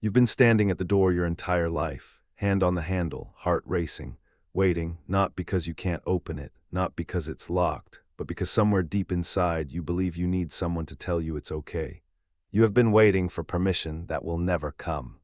You've been standing at the door your entire life, hand on the handle, heart racing, waiting, not because you can't open it, not because it's locked, but because somewhere deep inside you believe you need someone to tell you it's okay. You have been waiting for permission that will never come.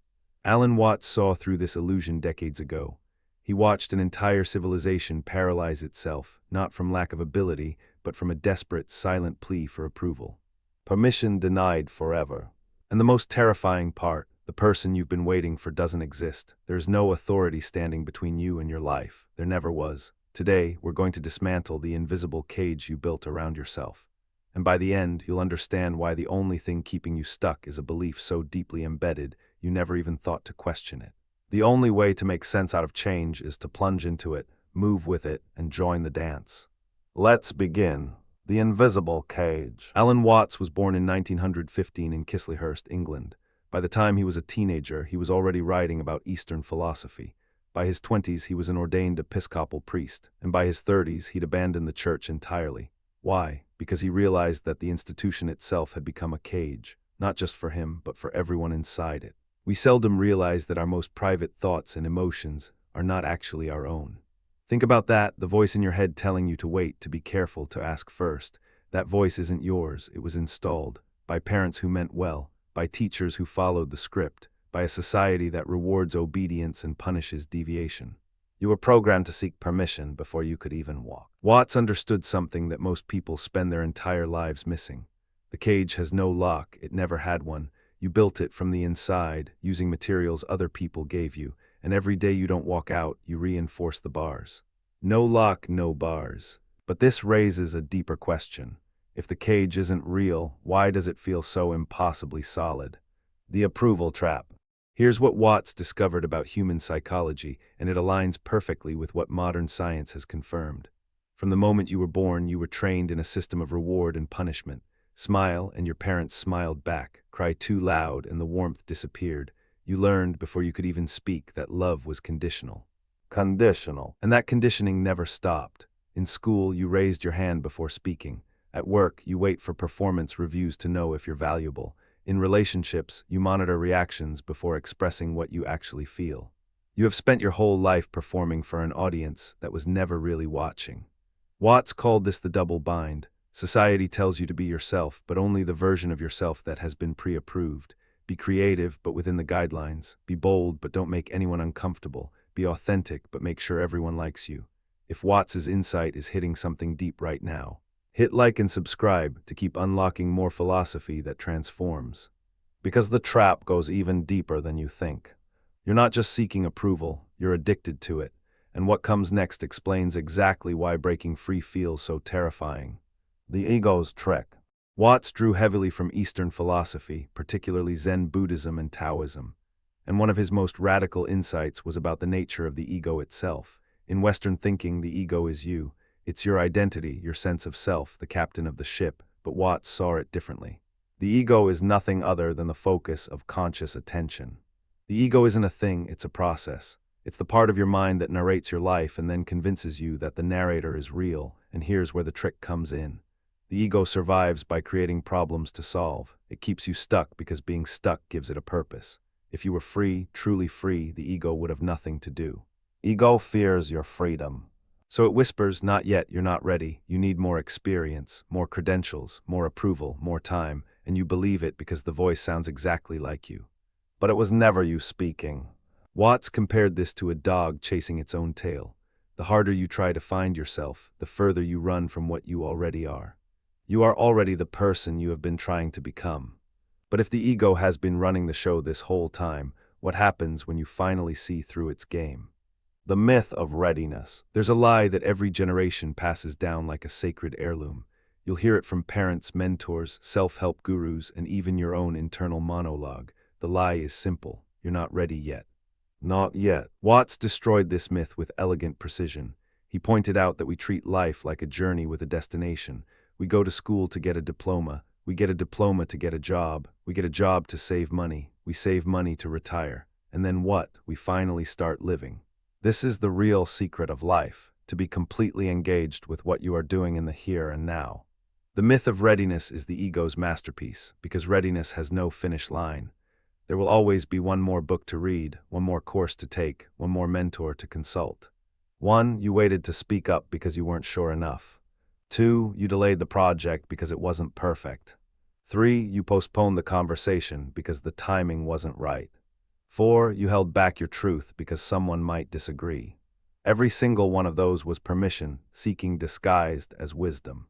Alan Watts saw through this illusion decades ago. He watched an entire civilization paralyze itself, not from lack of ability, but from a desperate, silent plea for approval. Permission denied forever. And the most terrifying part, the person you've been waiting for doesn't exist. There's no authority standing between you and your life. There never was. Today, we're going to dismantle the invisible cage you built around yourself. And by the end, you'll understand why the only thing keeping you stuck is a belief so deeply embedded, you never even thought to question it. The only way to make sense out of change is to plunge into it, move with it, and join the dance. Let's begin. The invisible cage. Alan Watts was born in 1915 in Chislehurst, England. By the time he was a teenager, he was already writing about Eastern philosophy. By his 20s, he was an ordained Episcopal priest, and by his 30s, he'd abandoned the church entirely. Why? Because he realized that the institution itself had become a cage, not just for him, but for everyone inside it. We seldom realize that our most private thoughts and emotions are not actually our own. Think about that, the voice in your head telling you to wait, to be careful, to ask first. That voice isn't yours, it was installed by parents who meant well, by teachers who followed the script, by a society that rewards obedience and punishes deviation. You were programmed to seek permission before you could even walk. Watts understood something that most people spend their entire lives missing. The cage has no lock, it never had one. You built it from the inside, using materials other people gave you, and every day you don't walk out, you reinforce the bars. No lock, no bars. But this raises a deeper question. If the cage isn't real, why does it feel so impossibly solid? The approval trap. Here's what Watts discovered about human psychology, and it aligns perfectly with what modern science has confirmed. From the moment you were born, you were trained in a system of reward and punishment. Smile, and your parents smiled back. Cry too loud, and the warmth disappeared. You learned, before you could even speak, that love was conditional. Conditional. And that conditioning never stopped. In school, you raised your hand before speaking. At work, you wait for performance reviews to know if you're valuable. In relationships, you monitor reactions before expressing what you actually feel. You have spent your whole life performing for an audience that was never really watching. Watts called this the double bind. Society tells you to be yourself, but only the version of yourself that has been pre-approved. Be creative, but within the guidelines. Be bold, but don't make anyone uncomfortable. Be authentic, but make sure everyone likes you. If Watts's insight is hitting something deep right now, hit like and subscribe to keep unlocking more philosophy that transforms. Because the trap goes even deeper than you think. You're not just seeking approval, you're addicted to it. And what comes next explains exactly why breaking free feels so terrifying. The ego's trick. Watts drew heavily from Eastern philosophy, particularly Zen Buddhism and Taoism. And one of his most radical insights was about the nature of the ego itself. In Western thinking, the ego is you. It's your identity, your sense of self, the captain of the ship, but Watts saw it differently. The ego is nothing other than the focus of conscious attention. The ego isn't a thing, it's a process. It's the part of your mind that narrates your life and then convinces you that the narrator is real, and here's where the trick comes in. The ego survives by creating problems to solve. It keeps you stuck because being stuck gives it a purpose. If you were free, truly free, the ego would have nothing to do. Ego fears your freedom. So it whispers, not yet, you're not ready, you need more experience, more credentials, more approval, more time, and you believe it because the voice sounds exactly like you. But it was never you speaking. Watts compared this to a dog chasing its own tail. The harder you try to find yourself, the further you run from what you already are. You are already the person you have been trying to become. But if the ego has been running the show this whole time, what happens when you finally see through its game? The myth of readiness. There's a lie that every generation passes down like a sacred heirloom. You'll hear it from parents, mentors, self-help gurus, and even your own internal monologue. The lie is simple. You're not ready yet. Not yet. Watts destroyed this myth with elegant precision. He pointed out that we treat life like a journey with a destination. We go to school to get a diploma. We get a diploma to get a job. We get a job to save money. We save money to retire. And then what? We finally start living. This is the real secret of life, to be completely engaged with what you are doing in the here and now. The myth of readiness is the ego's masterpiece, because readiness has no finish line. There will always be one more book to read, one more course to take, one more mentor to consult. 1. You waited to speak up because you weren't sure enough. 2. You delayed the project because it wasn't perfect. 3. You postponed the conversation because the timing wasn't right. 4. You held back your truth because someone might disagree. Every single one of those was permission, seeking disguised as wisdom.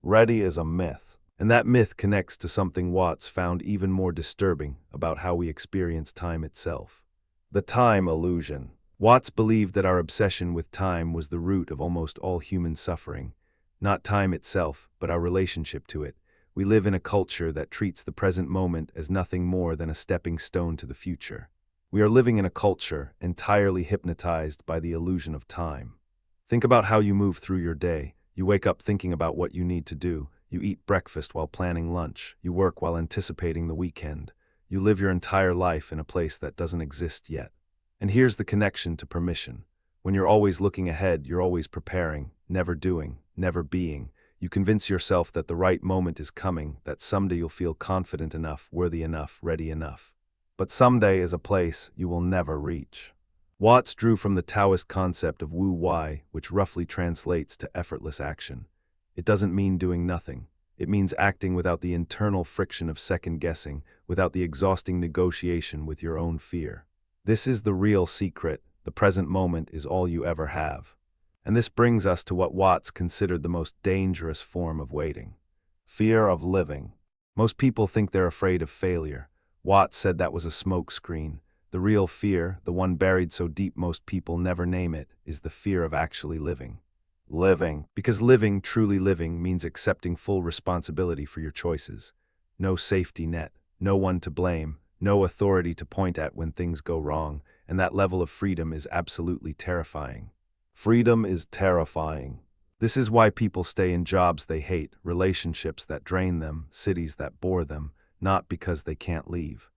Ready is a myth, and that myth connects to something Watts found even more disturbing about how we experience time itself. The time illusion. Watts believed that our obsession with time was the root of almost all human suffering. Not time itself, but our relationship to it. We live in a culture that treats the present moment as nothing more than a stepping stone to the future. We are living in a culture entirely hypnotized by the illusion of time. Think about how you move through your day. You wake up thinking about what you need to do. You eat breakfast while planning lunch. You work while anticipating the weekend. You live your entire life in a place that doesn't exist yet. And here's the connection to permission. When you're always looking ahead, you're always preparing, never doing, never being. You convince yourself that the right moment is coming, that someday you'll feel confident enough, worthy enough, ready enough. But someday is a place you will never reach. Watts drew from the Taoist concept of Wu Wei, which roughly translates to effortless action. It doesn't mean doing nothing. It means acting without the internal friction of second-guessing, without the exhausting negotiation with your own fear. This is the real secret. The present moment is all you ever have. And this brings us to what Watts considered the most dangerous form of waiting. Fear of living. Most people think they're afraid of failure. Watts said that was a smokescreen. The real fear, the one buried so deep most people never name it, is the fear of actually living. Living. Because living, truly living, means accepting full responsibility for your choices. No safety net, no one to blame, no authority to point at when things go wrong, and that level of freedom is absolutely terrifying. Freedom is terrifying. This is why people stay in jobs they hate, relationships that drain them, cities that bore them, not because they can't leave,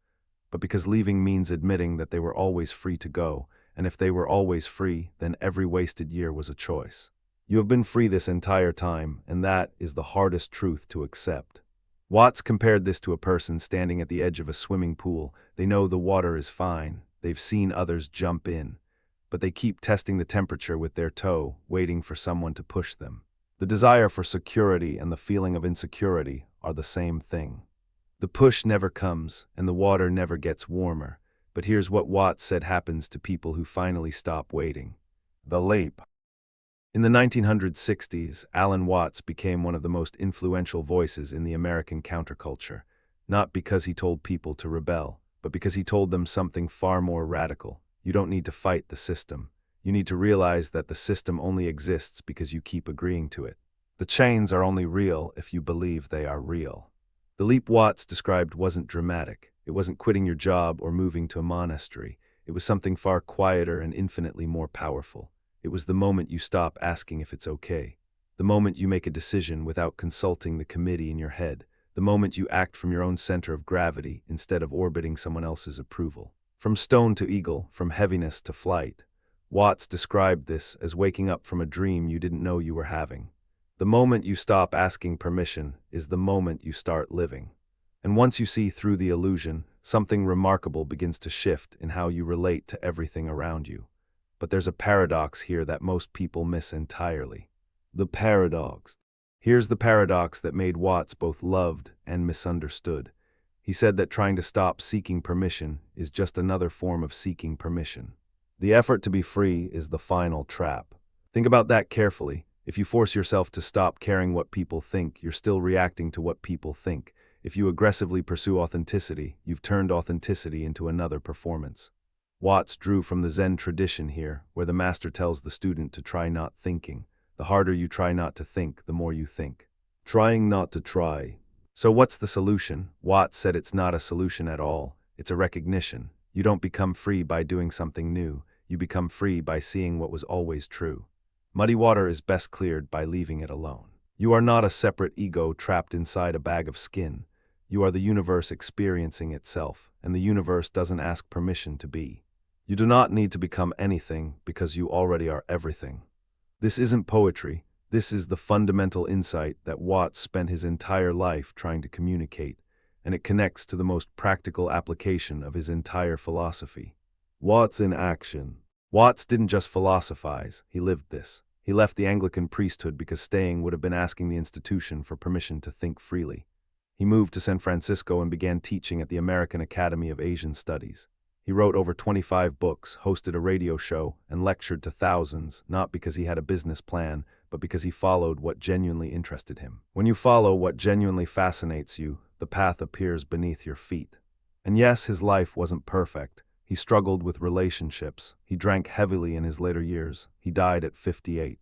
but because leaving means admitting that they were always free to go, and if they were always free, then every wasted year was a choice. You have been free this entire time, and that is the hardest truth to accept. Watts compared this to a person standing at the edge of a swimming pool. They know the water is fine. They've seen others jump in. But they keep testing the temperature with their toe, waiting for someone to push them. The desire for security and the feeling of insecurity are the same thing. The push never comes, and the water never gets warmer. But here's what Watts said happens to people who finally stop waiting. The leap. In the 1960s, Alan Watts became one of the most influential voices in the American counterculture, not because he told people to rebel, but because he told them something far more radical. You don't need to fight the system. You need to realize that the system only exists because you keep agreeing to it. The chains are only real if you believe they are real. The leap Watts described wasn't dramatic. It wasn't quitting your job or moving to a monastery. It was something far quieter and infinitely more powerful. It was the moment you stop asking if it's okay. The moment you make a decision without consulting the committee in your head. The moment you act from your own center of gravity instead of orbiting someone else's approval. From stone to eagle, from heaviness to flight. Watts described this as waking up from a dream you didn't know you were having. The moment you stop asking permission is the moment you start living. And once you see through the illusion, something remarkable begins to shift in how you relate to everything around you. But there's a paradox here that most people miss entirely. The paradox. Here's the paradox that made Watts both loved and misunderstood. He said that trying to stop seeking permission is just another form of seeking permission. The effort to be free is the final trap. Think about that carefully. If you force yourself to stop caring what people think, you're still reacting to what people think. If you aggressively pursue authenticity, you've turned authenticity into another performance. Watts drew from the Zen tradition here, where the master tells the student to try not thinking. The harder you try not to think, the more you think. Trying not to try. So what's the solution? Watts said it's not a solution at all. It's a recognition. You don't become free by doing something new. You become free by seeing what was always true. Muddy water is best cleared by leaving it alone. You are not a separate ego trapped inside a bag of skin. You are the universe experiencing itself, and the universe doesn't ask permission to be. You do not need to become anything because you already are everything. This isn't poetry. This is the fundamental insight that Watts spent his entire life trying to communicate. and it connects to the most practical application of his entire philosophy. Watts in action. Watts didn't just philosophize, he lived this. He left the Anglican priesthood because staying would have been asking the institution for permission to think freely. He moved to San Francisco and began teaching at the American Academy of Asian Studies. He wrote over 25 books, hosted a radio show, and lectured to thousands, not because he had a business plan, but because he followed what genuinely interested him. When you follow what genuinely fascinates you, the path appears beneath your feet. And yes, his life wasn't perfect. He struggled with relationships. He drank heavily in his later years. He died at 58.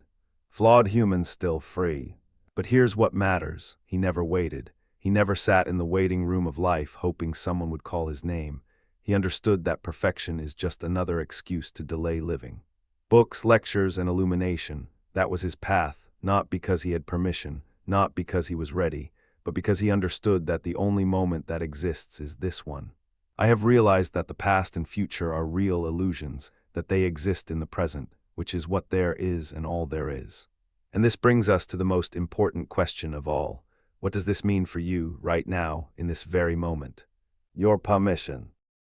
Flawed humans still free. But here's what matters. He never waited. He never sat in the waiting room of life hoping someone would call his name. He understood that perfection is just another excuse to delay living. Books, lectures, and illumination, that was his path, not because he had permission, not because he was ready, but because he understood that the only moment that exists is this one. I have realized that the past and future are real illusions, that they exist in the present, which is what there is and all there is. And this brings us to the most important question of all. What does this mean for you, right now, in this very moment? Your permission.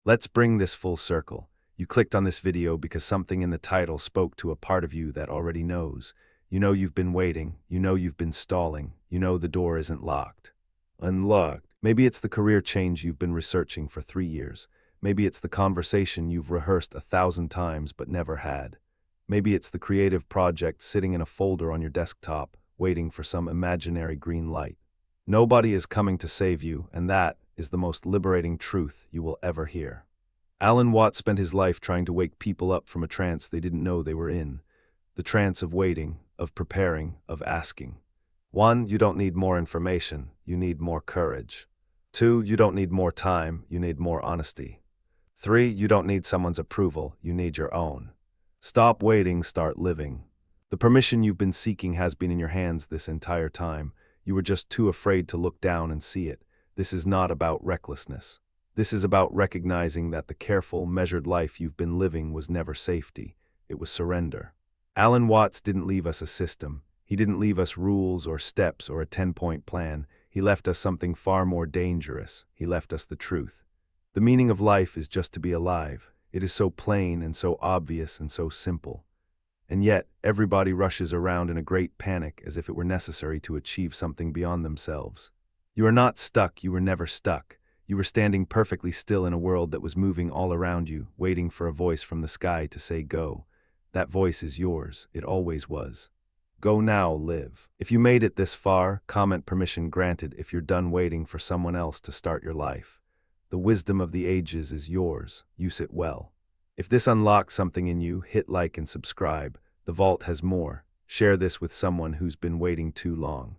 Let's bring this full circle. You clicked on this video because something in the title spoke to a part of you that already knows. You know you've been waiting, you know you've been stalling, you know the door isn't locked. Unlocked. Maybe it's the career change you've been researching for 3 years. Maybe it's the conversation you've rehearsed 1,000 times but never had. Maybe it's the creative project sitting in a folder on your desktop, waiting for some imaginary green light. Nobody is coming to save you, and that is the most liberating truth you will ever hear. Alan Watts spent his life trying to wake people up from a trance they didn't know they were in. The trance of waiting, of preparing, of asking. 1, you don't need more information, you need more courage. 2, you don't need more time, you need more honesty. 3, you don't need someone's approval, you need your own. Stop waiting, start living. The permission you've been seeking has been in your hands this entire time. You were just too afraid to look down and see it. This is not about recklessness. This is about recognizing that the careful, measured life you've been living was never safety. It was surrender. Alan Watts didn't leave us a system. He didn't leave us rules or steps or a 10-point plan. He left us something far more dangerous. He left us the truth. The meaning of life is just to be alive. It is so plain and so obvious and so simple. And yet, everybody rushes around in a great panic as if it were necessary to achieve something beyond themselves. You are not stuck, you were never stuck. You were standing perfectly still in a world that was moving all around you, waiting for a voice from the sky to say go. That voice is yours, it always was. Go now, live. If you made it this far, comment permission granted if you're done waiting for someone else to start your life. The wisdom of the ages is yours, use it well. If this unlocked something in you, hit like and subscribe. The vault has more. Share this with someone who's been waiting too long.